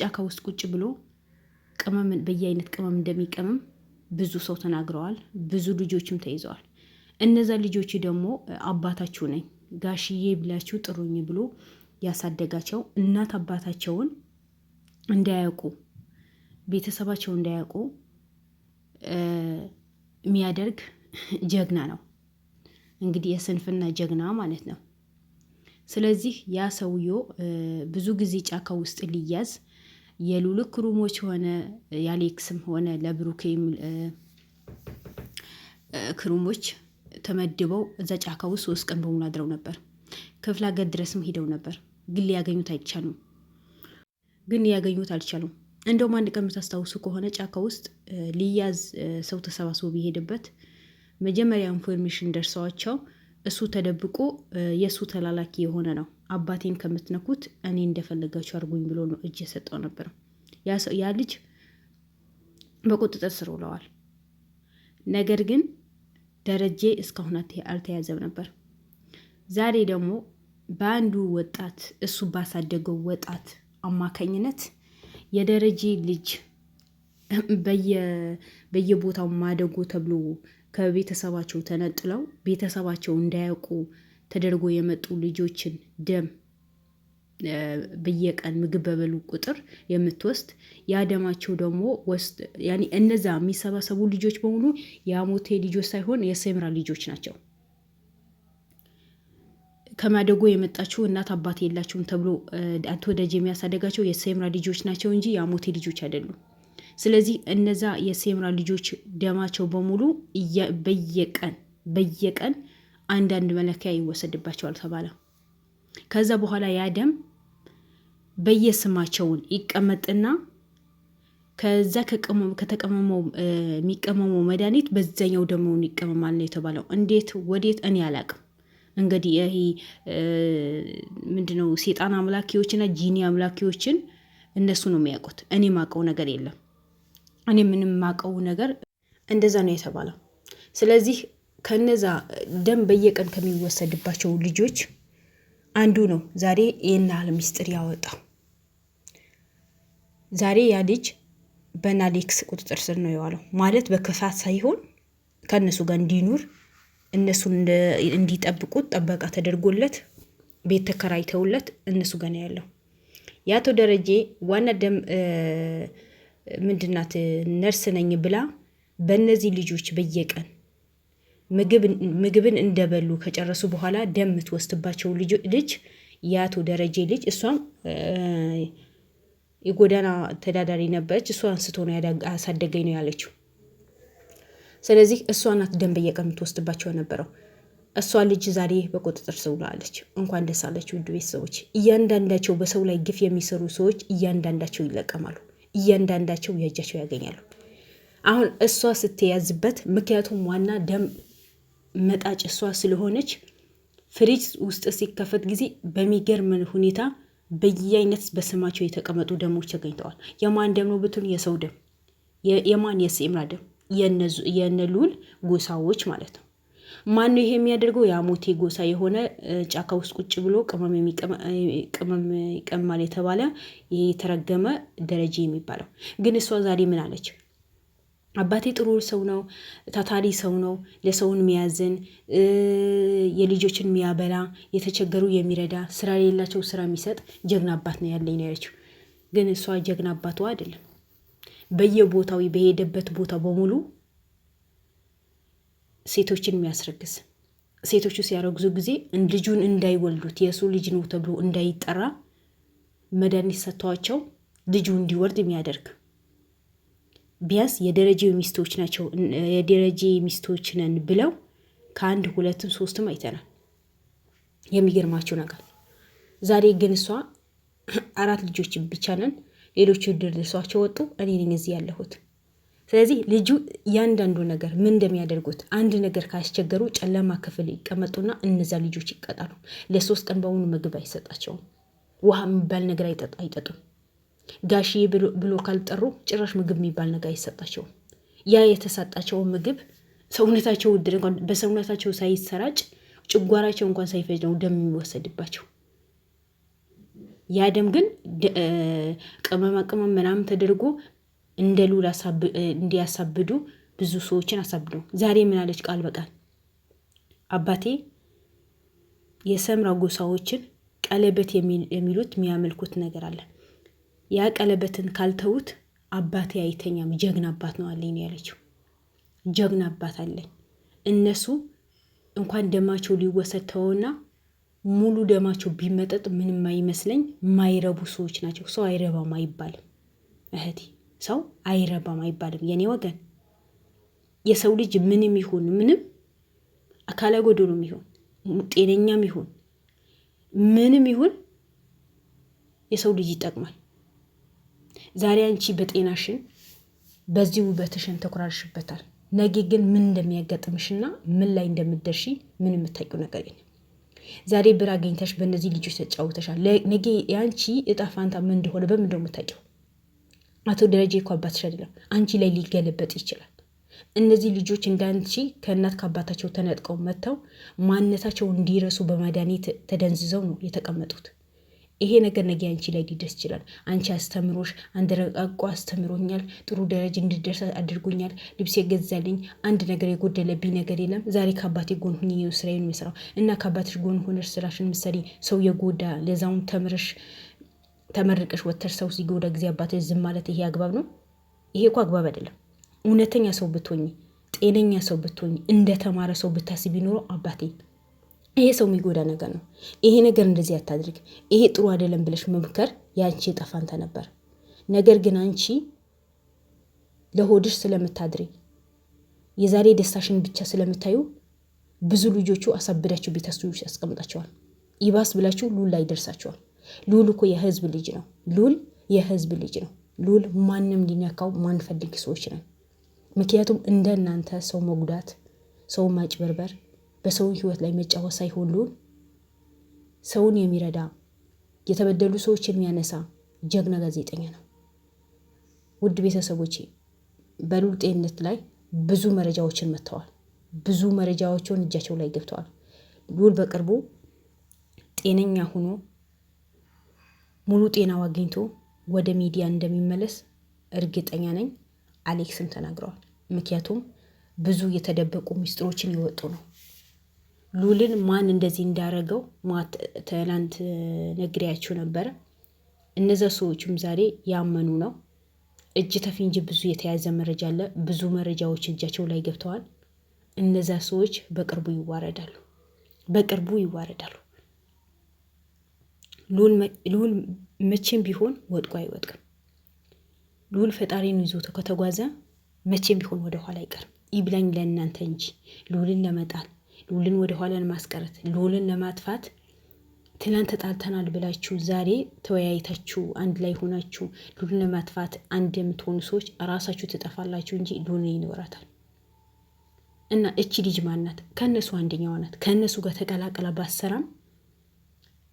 ጫካ ውስጥ ቁጭ ብሎ ቅመም በየአይነት ቅመም እንደሚቀመም ብዙ ሰው ተናግረዋል። ብዙ ልጆችም ተይዘዋል። እነዛ ልጆች ደግሞ አባታችሁ ነኝ ጋሽዬ ብላችሁ ጥሩኝ ብሎ ያሳደጋቸው እናት አባታቸውን እንዳያውቁ ቤተሰባቸው እንዳያውቁ የሚያደርግ ጀግና ነው። እንግዲህ የስንፍና ጀግና ማለት ነው። ስለዚህ ያ ሰውዮ ብዙ ጊዜ ጫካ ውስጥ ሊያዝ የሉል ክሩሞች ሆነ የአሌክስም ሆነ ለብሩኬም ክሩሞች ተመድበው እዛ ጫካ ውስጥ 3 ቀን በሙሉ አድረው ነበር። ክፍለ ሀገር ድረስም ሄደው ነበር። ግን ሊያገኙት አልቻሉም። እንደውም አንድ ቀን የምታስታውሱ ከሆነ ጫካ ውስጥ ሊያዝ ሰው ተሰባስቦ ቢሄድበት መጀመሪያ ኢንፎርሜሽን ደርሰዋቸው እሱ ተደብቆ የእሱ ተላላኪ የሆነ ነው። አባቴን ከምትነኩት እኔ እንደፈለጋችሁ አድርጉኝ ብሎ ነው እጅ የሰጠው ነበር። ያ ልጅ በቁጥጥር ስር ውለዋል። ነገር ግን ደረጀ እስካሁን አልተያዘም ነበር። ዛሬ ደግሞ በአንዱ ወጣት እሱ ባሳደገው ወጣት አማካኝነት የደረጀ ልጅ በየቦታው ማደጎ ተብሎ ከቤተሰባቸው ተነጥለው ቤተሰባቸው እንዳያውቁ ተደርጎ የመጡ ልጆችን ደም በየቀን ምግብ በበሉ ቁጥር የምትወስድ ያደማቸው ደግሞ እነዛ የሚሰባሰቡ ልጆች በሙሉ የአሞቴ ልጆች ሳይሆን የሰምራ ልጆች ናቸው። ከማደጎ የመጣችው እናት አባት የላቸውም ተብሎ አቶ ደጀ የሚያሳደጋቸው የሰምራ ልጆች ናቸው እንጂ የአሞቴ ልጆች አይደሉም። ስለዚህ እነዛ የሰምራ ልጆች ደማቸው በሙሉ በየቀን አንዳንድ መለኪያ ይወሰድባቸዋል ተባለ። ከዛ በኋላ ያ ደም በየስማቸውን ይቀመጥና ከዛ ከተቀመመው የሚቀመመው መድኃኒት በዛኛው ደሞውን ይቀመማል ነው የተባለው። እንዴት ወዴት እኔ አላቅም። እንግዲህ ይሄ ምንድነው ሴጣን አምላኪዎችና ጂኒ አምላኪዎችን እነሱ ነው የሚያውቁት። እኔ ማቀው ነገር የለም። እኔ ምንም ማቀው ነገር እንደዛ ነው የተባለው። ስለዚህ ከነዛ ደም በየቀን ከሚወሰድባቸው ልጆች አንዱ ነው ዛሬ ይህን ያህል ምስጢር ያወጣው። ዛሬ ያ ልጅ በአሌክስ ቁጥጥር ስር ነው የዋለው። ማለት በክፋት ሳይሆን ከእነሱ ጋር እንዲኖር እነሱን እንዲጠብቁት ጠበቃ ተደርጎለት ቤት ተከራይተውለት እነሱ ጋር ነው ያለው። የአቶ ደረጀ ዋና ደም ምንድናት ነርስ ነኝ ብላ በእነዚህ ልጆች በየቀን ምግብን እንደበሉ ከጨረሱ በኋላ ደም የምትወስድባቸው ልጅ የአቶ ደረጀ ልጅ እሷም የጎዳና ተዳዳሪ ነበረች። እሷ አንስቶ ነው ያሳደገኝ ነው ያለችው። ስለዚህ እሷ ናት ደም በየቀን የምትወስድባቸው ነበረው። እሷ ልጅ ዛሬ በቁጥጥር ስር ውላለች። እንኳን ደስ አላችሁ ውድ ቤተሰቦች። እያንዳንዳቸው በሰው ላይ ግፍ የሚሰሩ ሰዎች እያንዳንዳቸው ይለቀማሉ። እያንዳንዳቸው የእጃቸው ያገኛሉ። አሁን እሷ ስትያዝበት ምክንያቱም ዋና ደም መጣጭ እሷ ስለሆነች ፍሪጅ ውስጥ ሲከፈት ጊዜ በሚገርም ሁኔታ በየአይነት በስማቸው የተቀመጡ ደሞች ተገኝተዋል። የማን ደም ነው ብትሉ የሰው ደም፣ የማን የሰምራ ደም፣ የነሉል ጎሳዎች ማለት ነው። ማን ነው ይሄ የሚያደርገው? የአሞቴ ጎሳ የሆነ ጫካ ውስጥ ቁጭ ብሎ ቅመም ይቀማል የተባለ የተረገመ ደረጀ የሚባለው። ግን እሷ ዛሬ ምን አለች? አባቴ ጥሩ ሰው ነው፣ ታታሪ ሰው ነው፣ ለሰውን የሚያዝን የልጆችን የሚያበላ የተቸገሩ የሚረዳ ስራ የሌላቸው ስራ የሚሰጥ ጀግና አባት ነው ያለኝ ነው ያለችው። ግን እሷ ጀግና አባቷ አይደለም። በየቦታው በሄደበት ቦታ በሙሉ ሴቶችን የሚያስረግዝ፣ ሴቶቹ ሲያረግዙ ጊዜ ልጁን እንዳይወልዱት የሱ ልጅ ነው ተብሎ እንዳይጠራ መድኃኒት ሰጥተዋቸው ልጁ እንዲወርድ የሚያደርግ ቢያንስ የደረጀ ሚስቶች ናቸው። የደረጀ ሚስቶች ነን ብለው ከአንድ ሁለትም ሶስትም አይተናል። የሚገርማቸው ነገር ዛሬ ግን እሷ 4 ልጆች ብቻ ነን፣ ሌሎቹ ደርሷቸው ወጡ፣ እኔ ነኝ እዚህ ያለሁት። ስለዚህ ልጁ ያንዳንዱ ነገር ምን እንደሚያደርጉት አንድ ነገር ካስቸገሩ ጨለማ ክፍል ይቀመጡና እነዛ ልጆች ይቀጣሉ። ለ3 ቀን በሙሉ ምግብ አይሰጣቸውም። ውሃ የሚባል ነገር አይጠጡም። ጋሺ ብሎ ካልጠሩ ጭራሽ ምግብ የሚባል ነገር አይሰጣቸውም። ያ የተሰጣቸው ምግብ ሰውነታቸው በሰውነታቸው ሳይሰራጭ ጭጓራቸው እንኳን ሳይፈጅ ነው ደም የሚወሰድባቸው። ያ ደም ግን ቅመማ ቅመም ምናምን ተደርጎ እንደ ሉል እንዲያሳብዱ ብዙ ሰዎችን አሳብዱ። ዛሬ ምን አለች ቃል በቃል አባቴ የሰምራ ጎሳዎችን ቀለበት የሚሉት የሚያመልኩት ነገር አለ። ያ ቀለበትን ካልተውት አባቴ አይተኛም፣ ጀግና አባት ነው አለኝ ያለችው። ጀግና አባት አለኝ። እነሱ እንኳን ደማቸው ሊወሰድ ተውና ሙሉ ደማቸው ቢመጠጥ ምንም አይመስለኝ። ማይረቡ ሰዎች ናቸው። ሰው አይረባም አይባልም እህቴ፣ ሰው አይረባም አይባልም የኔ ወገን። የሰው ልጅ ምንም ይሁን ምንም አካለ ጎደሎም ይሁን ጤነኛም ይሁን ምንም ይሁን የሰው ልጅ ይጠቅማል። ዛሬ አንቺ በጤናሽን በዚህ ውበትሽን ተኮራርሽበታል። ነገ ግን ምን እንደሚያጋጥምሽና ምን ላይ እንደምትደርሺ ምን የምታውቂው ነገር የለም። ዛሬ ብር አግኝተሽ በእነዚህ ልጆች ተጫውተሻል። ነገ የአንቺ እጣ ፋንታ ምን እንደሆነ በምን እንደው የምታውቂው? አቶ ደረጀ እኮ አባትሽ አይደለም፣ አንቺ ላይ ሊገለበጥ ይችላል። እነዚህ ልጆች እንዳንቺ ከእናት ከአባታቸው ተነጥቀው መጥተው ማንነታቸው እንዲረሱ በመድኃኒት ተደንዝዘው ነው የተቀመጡት። ይሄ ነገር ነገ አንቺ ላይ ሊደርስ ይችላል። አንቺ አስተምሮሽ አንድ ረቃቆ አስተምሮኛል፣ ጥሩ ደረጃ እንድደርስ አድርጎኛል፣ ልብስ የገዛልኝ፣ አንድ ነገር የጎደለብኝ ነገር የለም። ዛሬ ከአባቴ ጎን ሁኚ ነው ስራዬን የሚሰራው እና ከአባትሽ ጎን ሆነሽ ስራሽን ምሰሪ። ሰው የጎዳ ለዛውን ተመርቀሽ ወተሽ ሰው ሲጎዳ ጊዜ አባትሽ ዝም ማለት ይሄ አግባብ ነው? ይሄ እኮ አግባብ አይደለም። እውነተኛ ሰው ብትሆኝ፣ ጤነኛ ሰው ብትሆኝ፣ እንደተማረ ሰው ብታስቢ ኖሮ አባቴ ይሄ ሰው የሚጎዳ ነገር ነው፣ ይሄ ነገር እንደዚህ አታድርግ፣ ይሄ ጥሩ አይደለም ብለሽ መምከር የአንቺ ዕጣ ፈንታ ነበር። ነገር ግን አንቺ ለሆድሽ ስለምታድሪ የዛሬ ደስታሽን ብቻ ስለምታዩ ብዙ ልጆቹ አሳብዳችሁ ቤታችሁ ያስቀምጣቸዋል። ይባስ ብላችሁ ሉል ላይ ደርሳቸዋል። ሉል እኮ የህዝብ ልጅ ነው። ሉል የህዝብ ልጅ ነው። ሉል ማንም ሊነካው ማንፈልግ ሰዎች ነን። ምክንያቱም እንደ እናንተ ሰው መጉዳት፣ ሰው ማጭበርበር፣ በሰው ህይወት ላይ መጫወት ሳይሆን ሉል ሰውን የሚረዳ የተበደሉ ሰዎች የሚያነሳ ጀግና ጋዜጠኛ ነው። ውድ ቤተሰቦቼ በሉል ጤንነት ላይ ብዙ መረጃዎችን መጥተዋል። ብዙ መረጃዎችን እጃቸው ላይ ገብተዋል። ሉል በቅርቡ ጤነኛ ሆኖ ሙሉ ጤናው አግኝቶ ወደ ሚዲያ እንደሚመለስ እርግጠኛ ነኝ። አሌክስም ተናግረዋል። ምክንያቱም ብዙ የተደበቁ ሚስጥሮችን ይወጡ ነው። ሉልን ማን እንደዚህ እንዳረገው ትላንት ነግሬያችሁ ነበረ። እነዛ ሰዎችም ዛሬ ያመኑ ነው። እጅ ተፍንጅ ብዙ የተያዘ መረጃ አለ። ብዙ መረጃዎች እጃቸው ላይ ገብተዋል። እነዛ ሰዎች በቅርቡ ይዋረዳሉ። በቅርቡ ይዋረዳሉ። ሉል መቼም ቢሆን ወድቆ አይወድቅም። ሉል ፈጣሪን ይዞ ከተጓዘ መቼም ቢሆን ወደ ኋላ አይቀርም። ይብላኝ ለእናንተ እንጂ ሉልን ለመጣል፣ ሉልን ወደ ኋላ ለማስቀረት፣ ሉልን ለማጥፋት ትናንት ተጣልተናል ብላችሁ ዛሬ ተወያይታችሁ አንድ ላይ ሆናችሁ ሉልን ለማጥፋት አንድ የምትሆኑ ሰዎች ራሳችሁ ትጠፋላችሁ እንጂ ሉልን ይኖራታል። እና እቺ ልጅ ማናት? ከእነሱ አንደኛዋ ናት። ከእነሱ ጋር ተቀላቀላ ባሰራም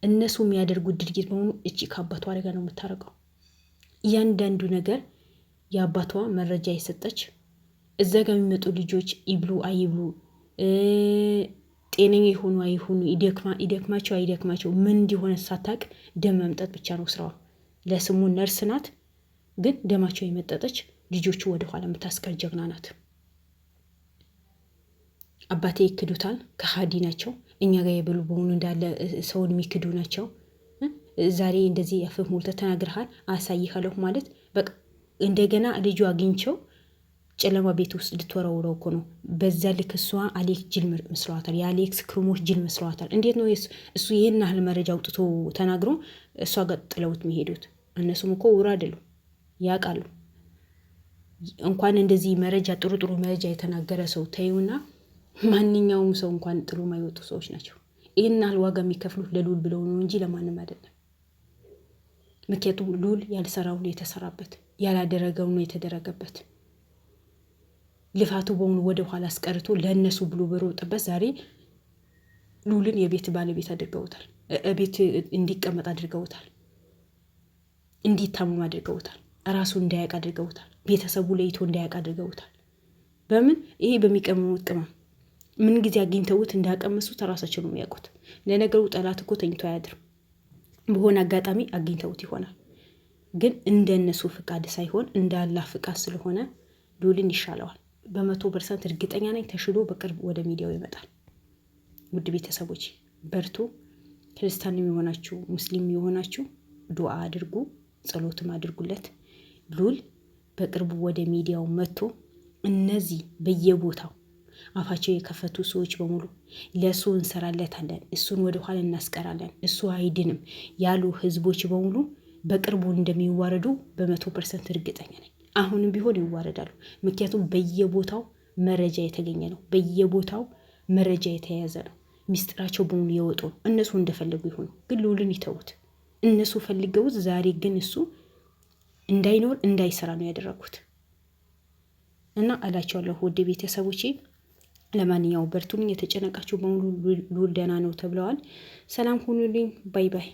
እነሱ የሚያደርጉት ድርጊት በሆኑ እቺ ከአባቷ አደጋ ነው የምታረገው። እያንዳንዱ ነገር የአባቷ መረጃ የሰጠች እዛ ጋር የሚመጡ ልጆች ይብሉ አይብሉ፣ ጤነኛ የሆኑ አይሆኑ፣ ይደክማቸው አይደክማቸው ምን እንዲሆነ ሳታቅ ደም መምጠጥ ብቻ ነው ስራዋ። ለስሙ ነርስ ናት፣ ግን ደማቸው የመጠጠች ልጆቹ ወደኋላ የምታስቀር ጀግና ናት። አባቴ ይክዱታል፣ ከሃዲ ናቸው። እኛ ጋር የበሉ በሆኑ እንዳለ ሰውን የሚክዱ ናቸው። ዛሬ እንደዚህ አፍህ ሞልተህ ተናግረሃል አሳይሃለሁ ማለት በቃ እንደገና ልጁ አግኝቸው ጨለማ ቤት ውስጥ ልትወረውረው እኮ ነው። በዛ ልክ እሷ አሌክስ ጅል መስሏታል። የአሌክስ ክርሞች ጅል መስሏታል። እንዴት ነው እሱ ይህን ያህል መረጃ አውጥቶ ተናግሮ እሷ ጋር ጥለውት የሚሄዱት? እነሱም እኮ ውር አይደሉ፣ ያውቃሉ። እንኳን እንደዚህ መረጃ ጥሩ ጥሩ መረጃ የተናገረ ሰው ተይውና ማንኛውም ሰው እንኳን ጥሎ ማይወጡ ሰዎች ናቸው። ይህን ያህል ዋጋ የሚከፍሉት ለሉል ብለው ነው እንጂ ለማንም አይደለም። ምክንያቱም ሉል ያልሰራውን የተሰራበት፣ ያላደረገው ነው የተደረገበት። ልፋቱ በሙሉ ወደ ኋላ አስቀርቶ ለእነሱ ብሎ በሮጠበት ዛሬ ሉልን የቤት ባለቤት አድርገውታል። ቤት እንዲቀመጥ አድርገውታል። እንዲታመም አድርገውታል። ራሱ እንዳያውቅ አድርገውታል። ቤተሰቡ ለይቶ እንዳያውቅ አድርገውታል። በምን? ይሄ በሚቀመሙት ቅመም ምን ጊዜ አግኝተውት እንዳቀመሱት ራሳቸው ነው የሚያውቁት። ለነገሩ ጠላት እኮ ተኝቶ አያድርም። በሆነ አጋጣሚ አግኝተውት ይሆናል። ግን እንደነሱ ፍቃድ ሳይሆን እንደ አላህ ፍቃድ ስለሆነ ልዑልን ይሻለዋል። በ100% እርግጠኛ ነኝ ተሽሎ በቅርብ ወደ ሚዲያው ይመጣል። ውድ ቤተሰቦች በርቱ። ክርስቲያን የሆናችሁ ሙስሊም የሆናችሁ ዱዓ አድርጉ፣ ጸሎትም አድርጉለት። ልዑል በቅርቡ ወደ ሚዲያው መጥቶ እነዚህ በየቦታው አፋቸው የከፈቱ ሰዎች በሙሉ ለእሱ እንሰራለታለን፣ እሱን ወደኋላ እናስቀራለን፣ እሱ አይድንም ያሉ ህዝቦች በሙሉ በቅርቡ እንደሚዋረዱ በ100% እርግጠኛ ነኝ። አሁንም ቢሆን ይዋረዳሉ። ምክንያቱም በየቦታው መረጃ የተገኘ ነው፣ በየቦታው መረጃ የተያዘ ነው። ሚስጥራቸው በሙሉ የወጡ ነው። እነሱ እንደፈለጉ ይሆኑ፣ ግን ልዑልን ይተዉት። እነሱ ፈልገውት ዛሬ ግን እሱ እንዳይኖር እንዳይሰራ ነው ያደረጉት እና አላቸዋለሁ ውድ ቤተሰቦቼ። ለማንኛውም በርቱልኝ። የተጨነቃችሁ በሙሉ ልዑል ደህና ነው ተብለዋል። ሰላም ሁኑልኝ። ባይ ባይ።